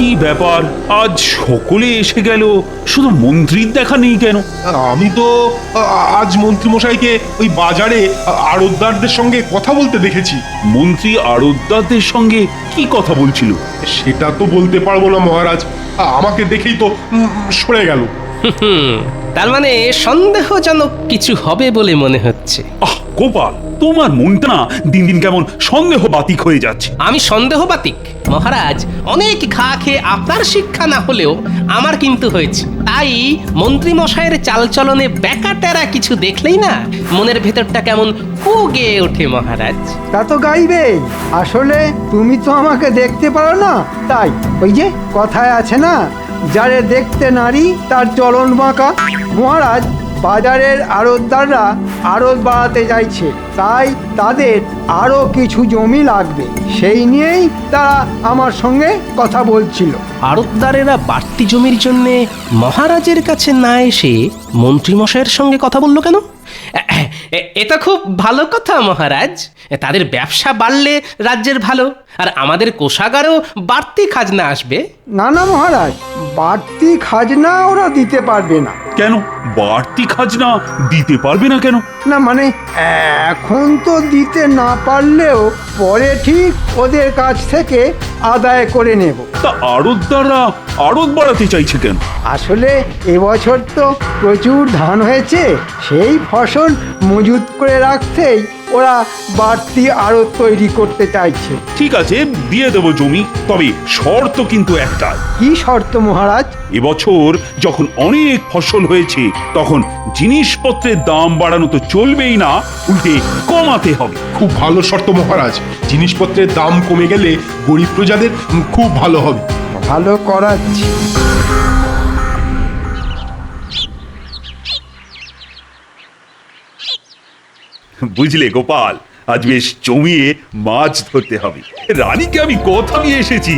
কি ব্যাপার, আজ সকলে এসে গেল, শুধু মন্ত্রীর দেখা নেই কেন? আমি তো আজ মন্ত্রী মশাইকে ওই বাজারে আড়তদারদের সঙ্গে কথা বলতে দেখেছি। মন্ত্রী আড়তদারদের সঙ্গে কি কথা বলছিল? সেটা তো বলতে পারবো না মহারাজ, আমাকে দেখেই তো সরে গেল। তার মানে সন্দেহজনক কিছু হবে বলে মনে হচ্ছে। আহ গোপাল, তোমার মনটা না দিন দিন কেমন সন্দেহ বাতিক হয়ে যাচ্ছে। আমি সন্দেহবাতিক মহারাজ, অনেক ঘা খেয়ে আপনার শিক্ষা না হলেও আমার কিন্তু হয়েছে। তাই মন্ত্রী মশাইয়ের চালচলনে ব্যাকাটেরা কিছু দেখলেই না মনের ভেতরটা কেমন কু গেয়ে ওঠে মহারাজ। তা তো গাইবেই। আসলে তুমি তো আমাকে দেখতে পারো না, তাই ওই যে কথায় আছে না, যারে দেখতে নারী তার চলন বাঁকা। মহারাজ, বাজারের আড়তদাররা আড়ত বাড়াতে চাইছে, তাই তাদের আরো কিছু জমি লাগবে, সেই নিয়েই তারা আমার সঙ্গে কথা বলছিল। আড়তদারেরা বাড়তি জমির জন্য মহারাজের কাছে না এসে মন্ত্রী মশাইয়ের সঙ্গে কথা বললো কেন? এটা খুব ভালো কথা মহারাজ। তাদের ব্যবসা বাড়লে রাজ্যের ভালো, আর আমাদের কোষাগারেও বাড়তি খাজনা আসবে। না না মহারাজ, বাড়তি খাজনা ওরা দিতে পারবে না। কেন বাড়তি খাজনা দিতে পারবে না কেন? না মানে এখন তো দিতে না পারলেও পরে ঠিক ওদের কাছ থেকে আদায় করে নেব। তা আড়তদাররা আড়ত বাড়াতে চাইছে কেন? আসলে এবছর তো প্রচুর ধান হয়েছে, সেই ফসল মজুত করে রাখতেই ওরা বাড়তি আড়ত তৈরি করতে চাইছে। ঠিক আছে, দিয়ে দেবো জমি, তবে শর্ত কিন্তু একটা। কি শর্ত মহারাজ? এবছর যখন অনেক ফসল হয়েছে তখন জিনিসপত্রের দাম বাড়ানো তো চলবেই না, উল্টে কমাতে হবে। খুব ভালো শর্ত মহারাজ, জিনিসপত্রের দাম কমে গেলে গরিব প্রজাদের খুব ভালো হবে। ভালো করাচ্ছি। বুঝলে গোপাল, আজ বেশ জমিয়ে মাছ ধরতে হবে। রানীকে আমি কথা নিয়ে এসেছি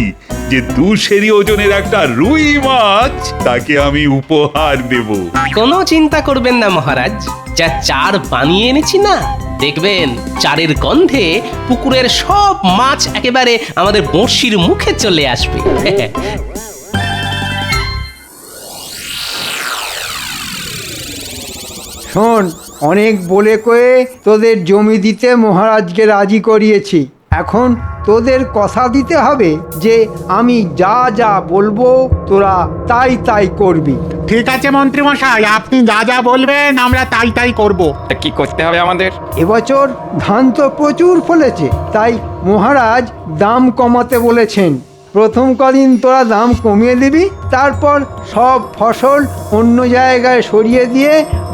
যে 2 সেরি ওজনের একটা রুই মাছ তাকে আমি উপহার দেব। কোনো চিন্তা করবেন না মহারাজ, যা চার বানিয়ে এনেছি না, দেখবেন চারের গন্ধে পুকুরের সব মাছ একেবারে আমাদের বড়শির মুখে চলে আসবে। শোন, অনেক বলে কয়ে তোদের জমি দিতে মহারাজকে রাজি করিয়েছি। এখন তোদের কথা দিতে হবে যে আমি যা যা বলবো তোরা তাই তাই করবি। ঠিক আছে মন্ত্রী মশাই, আপনি যা যা বলবেন আমরা তাই তাই করব। তা কি করতে হবে আমাদের? এবছর ধান তো প্রচুর ফলেছে, তাই মহারাজ দাম কমাতে বলেছেন। প্রথম কদিন তোরা দাম কমিয়ে দিবি, তারপর সব ফসল অন্য জায়গায় সরিয়ে দিয়ে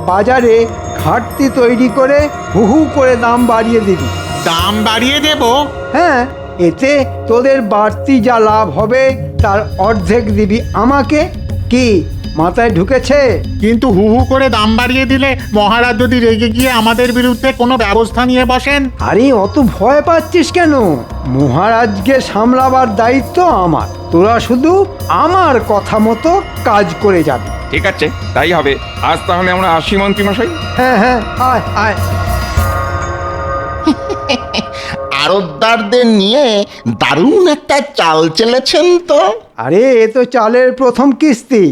বাজারে ঘাটতি তৈরি করে হু হু করে দাম বাড়িয়ে দিবি। দাম বাড়িয়ে দেব? হ্যাঁ, এতে তোদের বাড়তি যা লাভ হবে তার অর্ধেক দিবি আমাকে। কি মাথায় ঢুকেছে? কিন্তু হু হু করে দাম বাড়িয়ে দিলে মহারাজ যদি রেগে গিয়ে আমাদের বিরুদ্ধে কোনো ব্যবস্থা নিয়ে বসেন? আরে অত ভয় পাচ্ছিস কেন? মহারাজকে সামলাবার দায়িত্ব আমার, তোরা শুধু আমার কথা মতো কাজ করে যাবি। ঠিক আছে, তাই হবে। আজ তাহলে আমরা আসি মন্ত্রী মশাই। হ্যাঁ হ্যাঁ, আয় আয়। আড়তদারদের নিয়ে দারুণ একটা চাল চেলেছেন তো। আরে এ তো চালের প্রথম কিস্তি,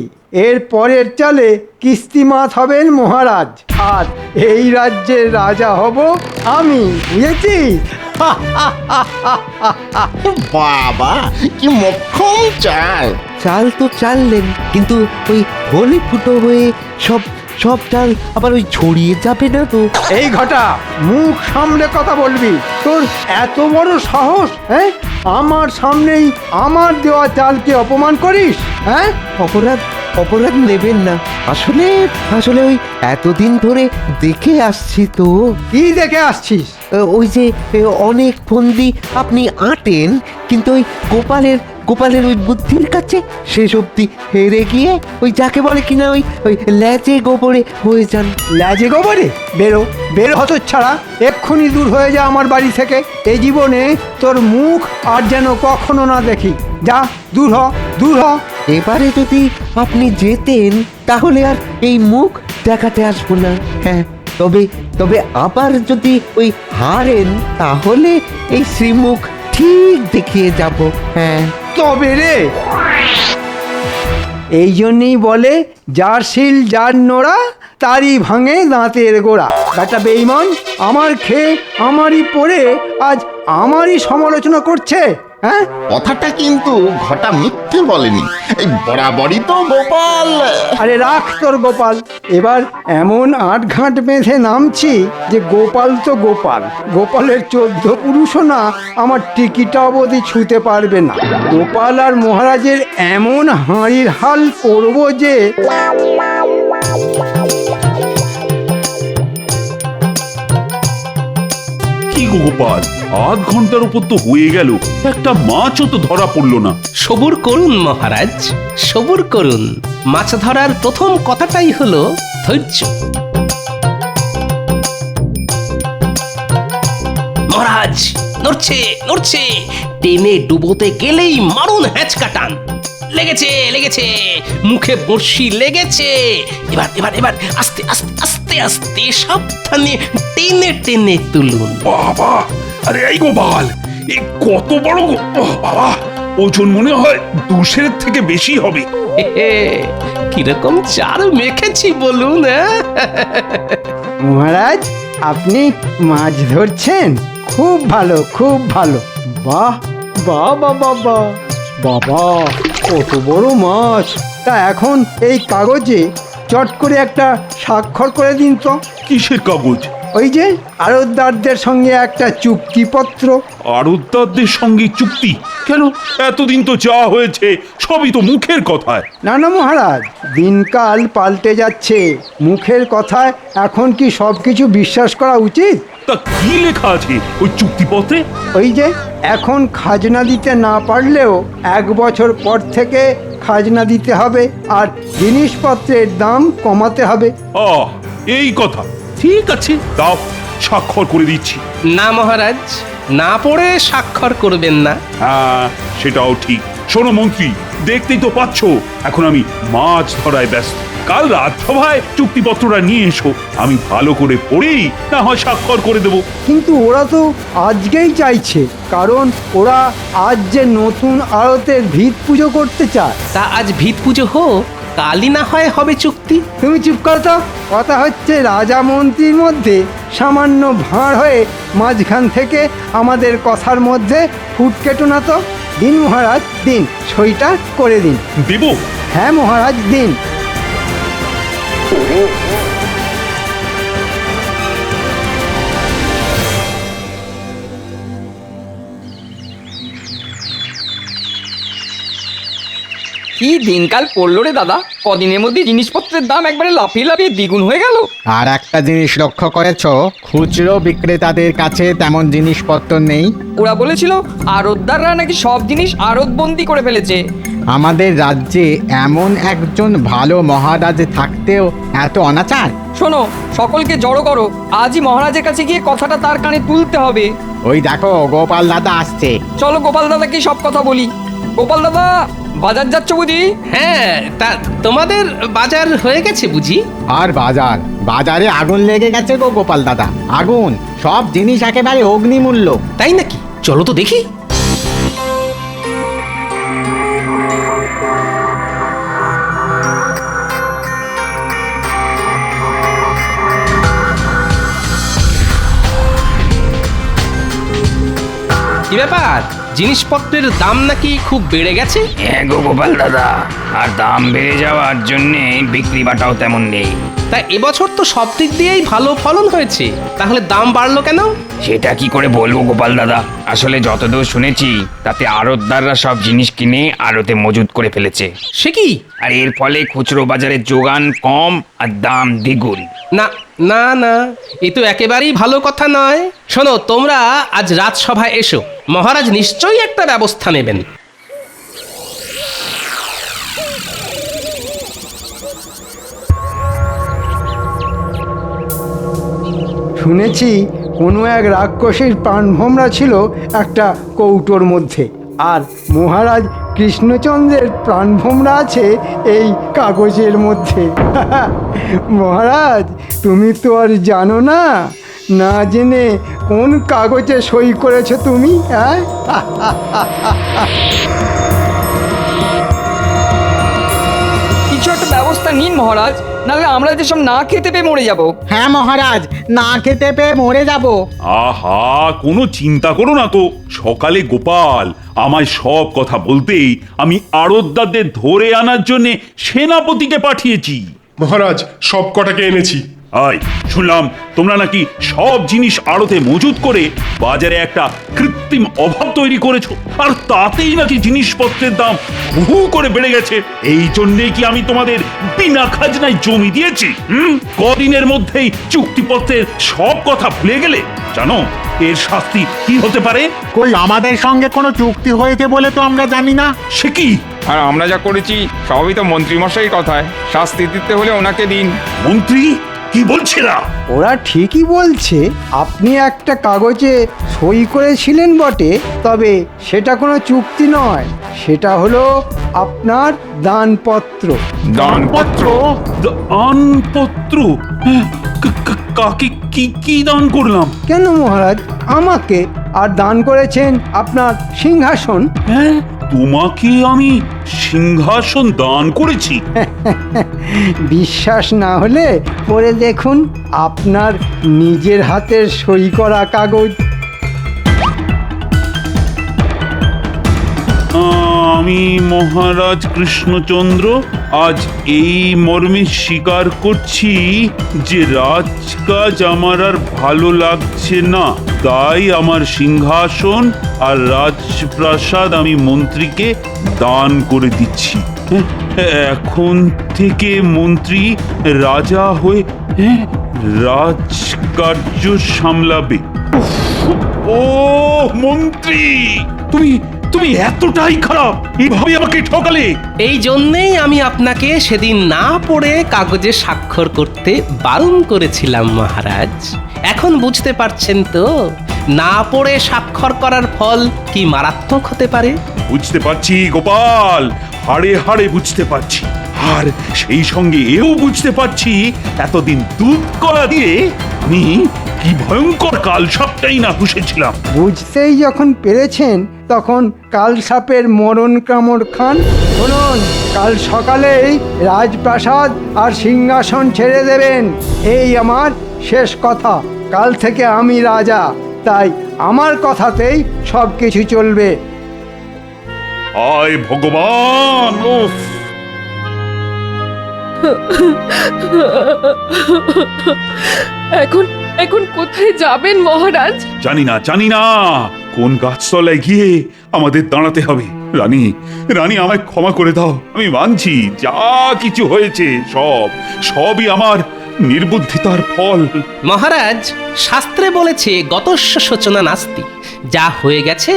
এর পরের চালে কিস্তিমাত হবেন মহারাজ, আর এই রাজ্যের রাজা হব আমি, বুঝেছিস? বাবা, কি মক্ষম চাল! চাল তো চাললেন, কিন্তু ওই হলে ফুটো হয়ে সব সব চাল আবার ওই ছড়িয়ে যাবে না তো? এই ঘটা, মুখ সামলে কথা বলবি। তোর এত বড় সাহস, হ্যাঁ? আমার সামনেই আমার দেওয়া চালকে অপমান করিস, হ্যাঁ? অপরাধ অপরাধ নেবেন না, আসলে আসলে ওই এতদিন ধরে দেখে আসছি তো। কি দেখে আসছিস? ওই যে অনেক ফন্দি আপনি আঁটেন, কিন্তু ওই গোপালের ওই বুদ্ধির কাছে শেষ অব্দি হেরে গিয়ে ওই যাকে বলে কিনা ওই ওই ল্যাজে গোবরে হয়ে যান। লাজে গোবরে? বেরো বেরো হতচ্ছাড়া, এক্ষুনি দূর হয়ে যা আমার বাড়ি থেকে। এই জীবনে তোর মুখ আর যেন কখনো না দেখি। যা, দূর হ, দূর হ। এবারে যদি আপনি যেতেন তাহলে আর এই মুখ দেখাতে আসবো না। হ্যাঁ, তবে আবার যদি ওই হারেন তাহলে এই শ্রীমুখ ঠিক দেখিয়ে যাব। হ্যাঁ, তবে রে এই জন্যই বলে যার শিল যার নোড়া তারই ভাঙে দাঁতের গোড়া। একটা বেঈমান আমার খেয়ে আমারই পড়ে আজ আমারই সমালোচনা করছে। হ্যাঁ, কথাটা কিন্তু ঘটা মিথ্যে বলেনি, এই বরাবরই তো গোপাল। আরে রাখ তোর গোপাল, এবার এমন আটঘাট বেঁধে নামছি যে গোপাল তো গোপাল, গোপালের 14 পুরুষও না আমার টিকিটা অবধি ছুঁতে পারবে না। গোপাল আর মহারাজের এমন হাঁড়ির হাল করব যে কি গো গোপাল, আধ ঘন্টার উপর তো হয়ে গেল, একটা মাছও তো ধরা পড়লো না। সবুর করুন মহারাজ, সবুর করুন। মাছ ধরার প্রথম কথাটাই হলো ধৈর্য। মহারাজ নড়ছে নড়ছে, টেনে ডুবোতে গেলেই মারুন হ্যাঁচকা টান। লেগেছে লেগেছে, মুখে বড়শি লেগেছে। এবার এবার এবার আস্তে আস্তে আস্তে আস্তে সাবধানে টেনে টেনে তুলুন। বাবা, আরে এই গোপাল, এই কত বড় বাবা, ওজন মনে হয় 200 থেকে বেশি হবে। কিরকম চার মেখেছি বলুন। মহারাজ আপনি মাছ ধরছেন, খুব ভালো খুব ভালো। বাহ বাহ বাবা বাহ বাবা, কত বড় মাছ! তা এখন এই কাগজে চট করে একটা স্বাক্ষর করে দিন তো। কিসের কাগজ? ওই যে আড়তদারদের সঙ্গে একটা চুক্তিপত্র। আড়তদারদের সঙ্গে চুক্তি? কেন, এতদিন তো যা হয়েছে সবই তো মুখের কথায়। না না মহারাজ, দিনকাল পাল্টে যাচ্ছে, মুখের কথায় এখন কি সব কিছু বিশ্বাস করা উচিত? তা কি লেখা আছে ওই চুক্তিপত্রে? ওই যে এখন খাজনা দিতে না পারলেও 1 বছর পর থেকে খাজনা দিতে হবে, আর জিনিসপত্রের দাম কমাতে হবে। এই কথা, ঠিক আছে, দাও, স্বাক্ষর করে দিচ্ছি। না মহারাজ, না পড়ে স্বাক্ষর করবেন না। হ্যাঁ, সেটাও ঠিক। শোনো মন্ত্রী, দেখতেই তো পাচ্ছ এখন আমি মাছ ধরায় ব্যস্ত। কাল রাজসভায় চুক্তিপত্রটা নিয়ে এসো, আমি ভালো করে পড়েই না হয় স্বাক্ষর করে দেবো। কিন্তু ওরা তো আজকেই চাইছে, কারণ ওরা আজ যে নতুন আড়তের ভিত পুজো করতে চায়। তা আজ ভিত পুজো হোক, কালই না হয় হবে চুক্তি। তুমি চুপ করো তো। কথা হচ্ছে রাজা মন্ত্রীর মধ্যে সামান্য ভাঁড় হয়ে মাঝখান থেকে আমাদের কথার মধ্যে ফুট কেটো না তো। দিন মহারাজ দিন, সইটা করে দিন। দেবো? হ্যাঁ মহারাজ দিন। কি দিনকাল পড়লো রে দাদা, কদিনের মধ্যে জিনিসপত্রের দাম একবারে লাফিয়ে লাফিয়ে দ্বিগুণ হয়ে গেল। আর একটা জিনিস লক্ষ্য করেছো, খুচরো বিক্রেতাদের কাছে তেমন জিনিসপত্র নেই। ওরা বলেছিল আড়তদাররা নাকি সব জিনিস আড়তবন্দি করে ফেলেছে। আমাদের রাজ্যে এমন একজন ভালো মহারাজ থাকতেও এত অনাচার। শোনো, সকলকে জড়ো করো, আজই মহারাজের কাছে গিয়ে কথাটা তার কানে তুলতে হবে। ওই দেখো গোপাল দাদা আসছে। চলো গোপাল দাদাকে সব কথা বলি। গোপাল দাদা, বাজার যাচ্ছ বুঝি? হ্যাঁ, তা তোমাদের বাজার হয়ে গেছে বুঝি? আর বাজারে আগুন লেগে গেছে গো গোপাল দাদা, আগুন! সব জিনিস একেবারে অগ্নিমূল্য। তাই নাকি? চলো তো দেখি। কি ব্যাপার, জিনিসপত্রের দাম নাকি খুব বেড়ে গেছে? হ্যাঁ গো গোপাল দাদা, আর দাম বেড়ে যাওয়ার জন্যে বিক্রি বাটাও তেমন নেই। তা এবছর তো সব দিক দিয়েই ভালো ফলন হয়েছে, তাহলে দাম বাড়লো কেন? সেটা কি করে বলবো গোপাল দাদা, আসলে যতদূর শুনেছি তাতে আড়তদাররা সব জিনিস কিনে আড়তে মজুত করে ফেলেছে। সে কি? আর এর ফলে খুচরো বাজারে যোগান কম আর দাম দ্বিগুণ। না না না, এ তো একেবারেই ভালো কথা নয়। শোনো, তোমরা আজ রাজসভায় এসো, মহারাজ নিশ্চয়ই একটা ব্যবস্থা নেবেন। শুনেছি কোনো এক রাক্ষসীর প্রাণভোমরা ছিল একটা কৌটোর মধ্যে, আর মহারাজ কৃষ্ণচন্দ্রের প্রাণভোমরা আছে এই কাগজের মধ্যে। মহারাজ তুমি তো আর জানো না, না জেনে কোন কাগজে সই করেছো তুমি? ব্যবস্থা নিন মহারাজ, নাহলে আমরা যেসব না খেতে পেয়ে মরে যাব। হ্যাঁ মহারাজ, না খেতে পেয়ে মরে যাব। আহা, কোনো চিন্তা করো না তো। সকালে গোপাল আমায় সব কথা বলতেই আমি আড়তদারদের ধরে আনার জন্য সেনাপতিকে পাঠিয়েছি। মহারাজ সব কটাকে এনেছি। আয়, শুনলাম তোমরা নাকি সব জিনিস আড়তে মজুত করে বাজারে একটা কৃত্রিম অভাব তৈরি করেছো, আর তাতেই নাকি জিনিসপত্রের দাম হু করে বেড়ে গেছে। এই জন্যেই কি আমি তোমাদের বিনা খাজনায় জমি দিয়েছি? কদিনের মধ্যেই চুক্তিপত্রের সব কথা ভুলে গেলে? জানো এর শাস্তি কি হতে পারে? কই আমাদের সঙ্গে কোনো চুক্তি হয়েছে বলে তো আমরা জানি না। সে কি? আর আমরা যা করেছি সবই তো মন্ত্রীমশাই কথায়, শাস্তি দিতে হলে ওনাকে দিন। মন্ত্রী কি বলছে না? ওরা ঠিকই বলছে। আপনি একটা কাগজে সই করেছিলেন বটে, তবে সেটা কোনো চুক্তি নয়, সেটা হলো আপনার দানপত্র। দানপত্র? দানপত্র? কাকে কি কি দান করলাম? কেন মহারাজ, আমাকে। আর দান করেছেন আপনার সিংহাসন। হ্যাঁ, তোমাকে আমি সিংহাসন দান করেছি? বিশ্বাস না হলে পড়ে দেখুন আপনার নিজের হাতের সই করা কাগজ। আমি মহারাজ কৃষ্ণচন্দ্র আজ এই মর্মে স্বীকার করছি যে রাজকাজ আমার আর ভালো লাগছে না, তাই আমার সিংহাসন আর রাজপ্রাসাদ আমি মন্ত্রীকে দান করে দিচ্ছি। এখন থেকে মন্ত্রী রাজা হয়ে রাজকার্য সামলাবে। ও মন্ত্রী, তুমি তুমি এতটাই খারাপ, এভাবে আমাকে ঠকালে? এই জন্যেই আমি আপনাকে সেদিন না পড়ে কাগজে স্বাক্ষর করতে বারণ করেছিলাম মহারাজ। এখন বুঝতে পারছেন তো না পড়ে স্বাক্ষর করার ফল কি মারাত্মক হতে পারে? বুঝতে পারছি গোপাল, হাড়ে হাড়ে বুঝতে পারছি। আর সেই সঙ্গে এও বুঝতে পারছি এতদিন দুধ কলা দিয়ে আমি কি ভয়ঙ্কর কাল সবটাই না পুষেছিলাম। বুঝতেই যখন পেরেছেন তখন কাল সাপের মরণ কামড় খান। শুনুন, কাল সকালেই রাজপ্রাসাদ আর সিংহাসন ছেড়ে দেবেন, এই আমার শেষ কথা। কাল থেকে আমি রাজা, তাই আমার কথাতেই সব কিছু চলবে। আয় ভগবান! উফ! এখন এখন কোথায় যাবেন মহারাজ? জানি না কোন গাছতলায় গিয়ে আমাদের দাঁড়াতে হবে। রানী রানী, আমায় ক্ষমা করে দাও। আমি মানছি যা কিছু হয়েছে সবই আমার নির্বুদ্ধিতার ফল। মহারাজ, শাস্ত্রে বলেছে গতস্য শোচনা নাস্তি। যা হয়ে গেছে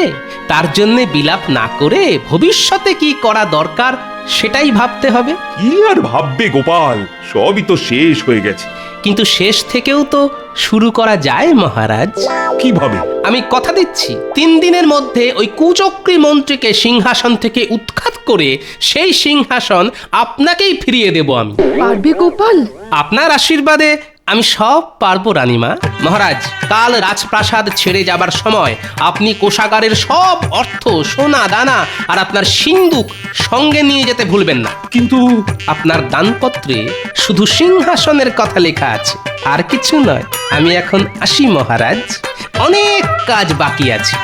তার জন্য বিলাপ না করে ভবিষ্যতে কি করা দরকার সেটাই ভাবতে হবে। কি আর ভাববে গোপাল, সবই তো শেষ হয়ে গেছে। কিন্তু শেষ থেকেও তো শুরু করা যায় মহারাজ। কিভাবে? আমি কথা দিচ্ছি 3 দিনের মধ্যে ওই কুচক্রী মন্ত্রীকে সিংহাসন থেকে উৎখাত করে সেই সিংহাসন আপনাকেই ফিরিয়ে দেব আমি। পারবে গোপাল? আপনার আশীর্বাদে আমি সব পারবো রানীমা। মহারাজ, কাল রাজপ্রাসাদ ছেড়ে যাবার সময় আপনি কোষাগারের সব অর্থ, সোনা দানা আর আপনার সিন্দুক সঙ্গে নিয়ে যেতে ভুলবেন না। কিন্তু আপনার দানপত্রে শুধু সিংহাসনের কথা লেখা আছে, আর কিছু নয়। আমি এখন আসি মহারাজ, অনেক কাজ বাকি আছে।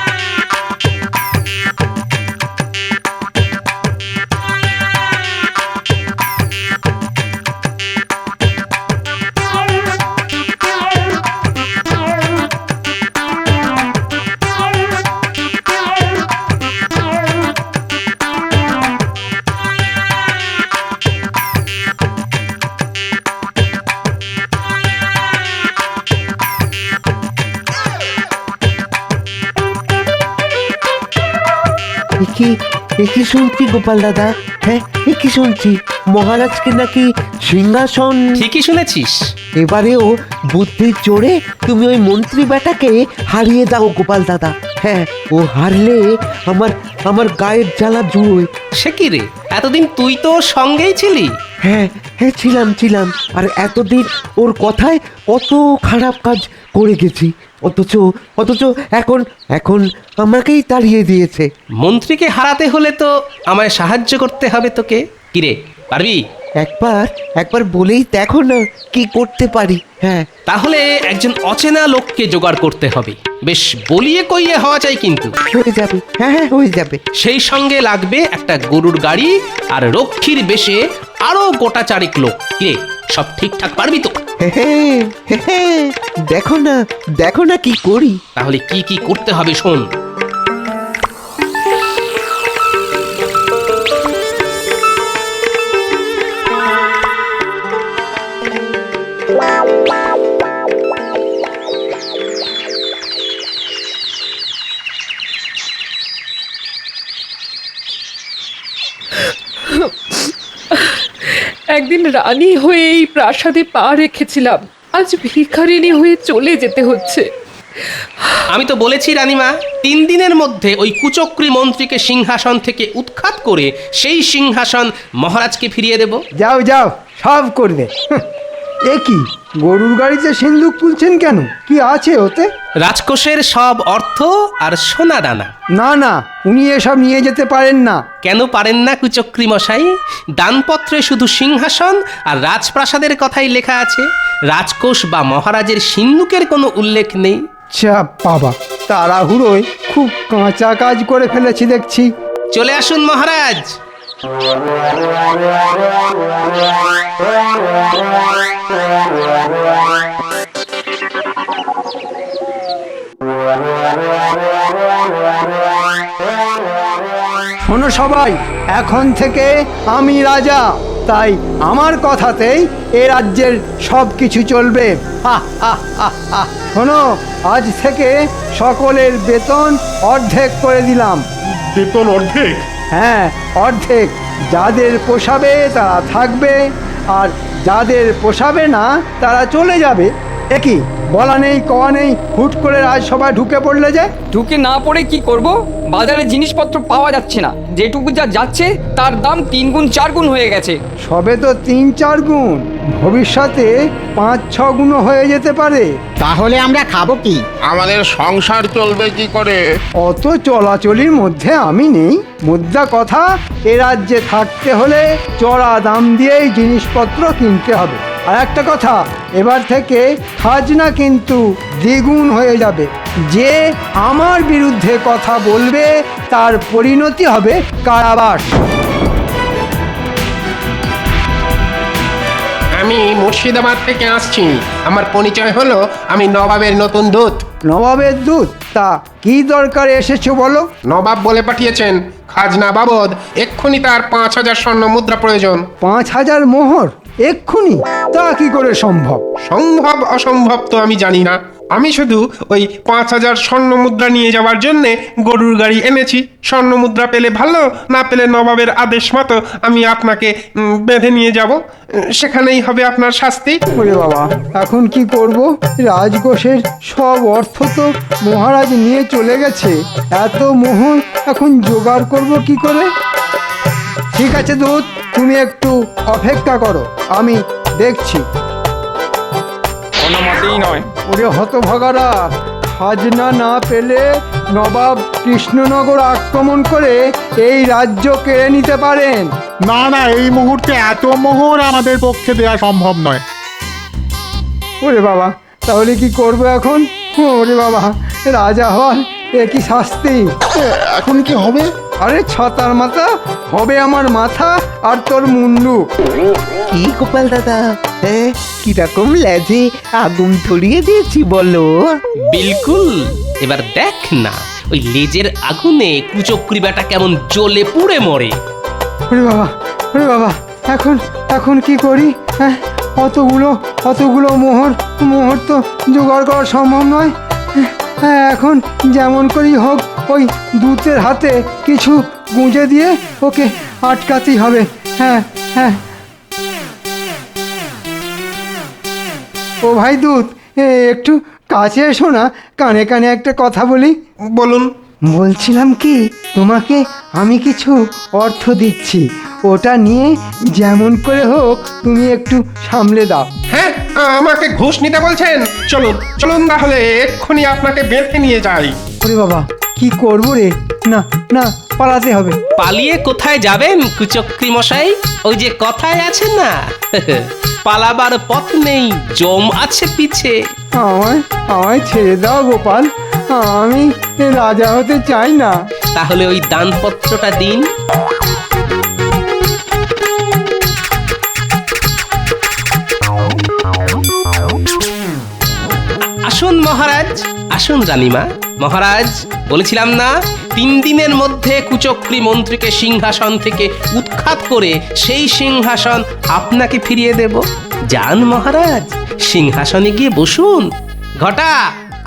কি শুনছি গোপাল দাদা? হ্যাঁ, কি শুনছি মহারাজকে নাকি সিংহাসন। ঠিকই শুনেছিস। এবারেও বুদ্ধির জোরে তুমি ওই মন্ত্রী বেটাকে হারিয়ে দাও গোপাল দাদা। হ্যাঁ, ও হারলে আমার গায়ের জ্বালা জুড়োয়। সে কি রে, এতদিন তুই তো ওর সঙ্গেই ছিলি। হ্যাঁ, ছিলাম। আর এতদিন ওর কথায় কত খারাপ কাজ করে গেছি, অথচ এখন আমাকেই তাড়িয়ে দিয়েছে। মন্ত্রীকে হারাতে হলে তো আমায় সাহায্য করতে হবে তোকে। কিরে, পারবি? একবার একবার বলেই দেখো না কি করতে পারি। হ্যাঁ, তাহলে একজন অচেনা লোককে জোগাড় করতে হবে, বেশ বলিয়ে কইয়ে হওয়া চাই কিন্তু। হয়ে যাবে, হ্যাঁ হ্যাঁ হয়ে যাবে। সেই সঙ্গে লাগবে একটা গরুর গাড়ি আর রক্ষীর বেশে আরো গোটা চারেক লোক। কে সব ঠিকঠাক পারবি তো? দেখো না কি করি। তাহলে কি কি করতে হবে শোন। একদিন রানী হয়ে এই প্রাসাদে পা রেখেছিলাম, আজ ভিখারিনী হয়ে চলে যেতে হচ্ছে। আমি তো বলেছি রানীমা, 3 দিনের মধ্যে ওই কুচক্রী মন্ত্রীকে সিংহাসন থেকে উৎখাত করে সেই সিংহাসন মহারাজকে ফিরিয়ে দেব। যাও যাও, সব করবে। এ কি, গরুর গাড়িতে সিন্দুক তুলছেন কেন? কি আছে ওতে? রাজকোষের সব অর্থ আর সোনা দানা। না না, উনি এসব নিয়ে যেতে পারেন না। কেন পারেন না কুচক্রী মশাই? দানপত্রে শুধু সিংহাসন আর রাজপ্রাসাদের কথাই লেখা আছে, রাজকোষ বা মহারাজের সিন্দুকের কোনো উল্লেখ নেই। চাপ বাবা, তাড়াহুড়োয় খুব কাঁচা কাজ করে ফেলেছি দেখছি। চলে আসুন মহারাজ। শোনো সবাই, এখন থেকে আমি রাজা, তাই আমার কথাতেই এ রাজ্যের সব কিছু চলবে। শোনো, আজ থেকে সকলের বেতন অর্ধেক করে দিলাম। বেতন অর্ধেক? হ্যাঁ, অর্ধেক। যাদের পোষাবে তারা থাকবে, আর যাদের পোষাবে না তারা চলে যাবে। একই বলা নেই কওয়া নেই, হুট করে রাজসভায় ঢুকে পড়লে যে। ঢুকে না পড়ে কি করব? বাজারে জিনিসপত্র পাওয়া যাচ্ছে না, যেটুকু যা যাচ্ছে তার দাম 3 গুণ 4 গুণ হয়ে গেছে। সবে তো 3-4 গুণ, ভবিষ্যতে 5-6 গুণ হয়ে যেতে পারে। তাহলে আমরা খাবো কি? আমাদের সংসার চলবে কি করে? অত চলাচলির মধ্যে আমি নেই। মুদ্রা কথা, এ রাজ্যে থাকতে হলে চড়া দাম দিয়েই জিনিসপত্র কিনতে হবে। আর একটা কথা, এবার থেকে খাজনা কিন্তু দ্বিগুণ হয়ে যাবে। যে আমার বিরুদ্ধে কথা বলবে তার পরিণতি হবে কারাবাস। আমি মুর্শিদাবাদ থেকে আসছি। আমার পরিচয় হলো, আমি নবাবের নতুন দূত। নবাবের দূত? তা কি দরকারে এসেছো বলো? নবাব বলে পাঠিয়েছেন খাজনা বাবদ এক্ষুনি তার 5000 স্বর্ণ মুদ্রা প্রয়োজন। 5000 মোহর এক্ষুনি? তা কি করে সম্ভব? সম্ভব অসম্ভব তো আমি জানি না, আমি শুধু ওই 5000 স্বর্ণ মুদ্রা নিয়ে যাওয়ার জন্যে গরুর গাড়ি এনেছি। স্বর্ণ মুদ্রা পেলে ভালো, না পেলে নবাবের আদেশ মতো আমি আপনাকে বেঁধে নিয়ে যাব, সেখানেই হবে আপনার শাস্তি। ওরে বাবা, এখন কি করব? রাজকোষের সব অর্থ তো মহারাজ নিয়ে চলে গেছে। এত মোহর এখন জোগাড় করব কি করে? ঠিক আছে দূত, তুমি একটু অপেক্ষা করো, আমি দেখছি। কোনো মতেই নয়। ওরে হতভাগারা, খাজনা না পেলে নবাব কৃষ্ণনগর আক্রমণ করে এই রাজ্য কেড়ে নিতে পারেন। না না, এই মুহূর্তে এত মোহর আমাদের পক্ষে দেওয়া সম্ভব নয়। ওরে বাবা, তাহলে কি করবো এখন? ওরে বাবা, রাজা হওয়ার এ কি শাস্তি! এখন কি হবে? আরে ছাতার মাথা হবে আমার মাথা, আর তোর মুন্ডু। কি গোপাল দাদা, হ্যাঁ কিরকম লেজে আগুন ধরিয়ে দিয়েছি বলো? বিলকুল। এবার দেখ না, ওই লেজের আগুনে কুচক্রী বেটা কেমন জ্বলে পুড়ে মরে। ওরে বাবা, ওরে বাবা, এখন এখন কি করি? হ্যাঁ, অতগুলো মোহর তো জোগাড় করা সম্ভব নয়। হ্যাঁ, এখন যেমন করেই হোক ওই দূতের হাতে কিছু গুঁজে দিয়ে ওকে আটকাতেই হবে। হ্যাঁ হ্যাঁ। ও ভাই দূত, একটু কাছে এসো না, কানে কানে একটা কথা বলি। বলুন। বলছিলাম কি, তোমাকে আমি কিছু অর্থ দিচ্ছি, ওটা নিয়ে যেমন করে হোক তুমি একটু সামলে দাও। হ্যাঁ, আমাকে ঘুষ নিতে বলছেন? চলুন চলুন, তাহলে এক্ষুনি আপনাকে বেঁধে নিয়ে যাই। ওরে বাবা, কি করবো রে? না না, পালাতে হবে। পালিয়ে কোথায় যাবেন কুচক্রী মশাই? ওই যে কথায় আছে না, পালাবার পথ নেই, জম আছে পিছে। আমায় আমায় ছেড়ে দাও গোপাল, আমি রাজা হতে চাই না। তাহলে ওই দানপত্রটা দিন। আসুন মহারাজ, আসুন রানীমা। মহারাজ, বলেছিলাম না 3 দিনের মধ্যে কুচক্রী মন্ত্রীকে সিংহাসন থেকে উৎখাত করে সেই সিংহাসন আপনাকে ফিরিয়ে দেব। যান মহারাজ, সিংহাসনে গিয়ে বসুন। ঘটা,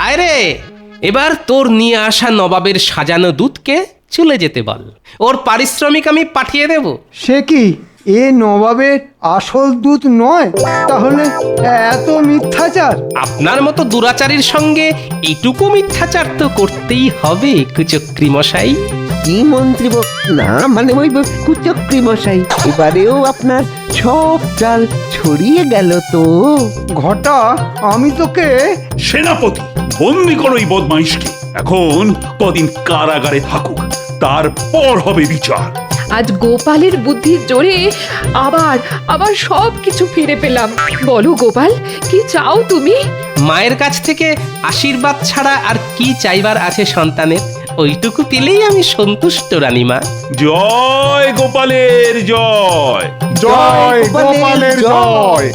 আয় রে, এবার তোর নিয়ে আসা নবাবের সাজানো দুধকে চলে যেতে বল। ওর পারিশ্রমিক আমি পাঠিয়ে দেব। সে কি, এ নবাবের আসল দূত নয়? তাহলে এত মিথ্যাচার? আপনার মতো দুরাচারীর সঙ্গে এটুকু মিথ্যাচার তো করতেই হবে কুচক্রী মশাই। কি মন্ত্রী না মানে ওই কুচক্রী মশাই, এবারেও আপনার সব চাল ছড়িয়ে গেল তো। ঘটা, আমি তোকে সেনাপতি, বন্দি করো এই বদমাইশকে। এখন কদিন কারাগারে থাকুক, তারপর হবে বিচার। আজ গোপালের বুদ্ধির জোরে আবার আবার সব কিছু ফিরে পেলাম। বলো গোপাল, কি চাও তুমি? মায়ের কাছ থেকে আশীর্বাদ ছাড়া আর কি চাইবার আছে সন্তানের? ওইটুকু পেলেই আমি সন্তুষ্ট রানীমা। জয় গোপালের জয়। জয় গোপালের জয়।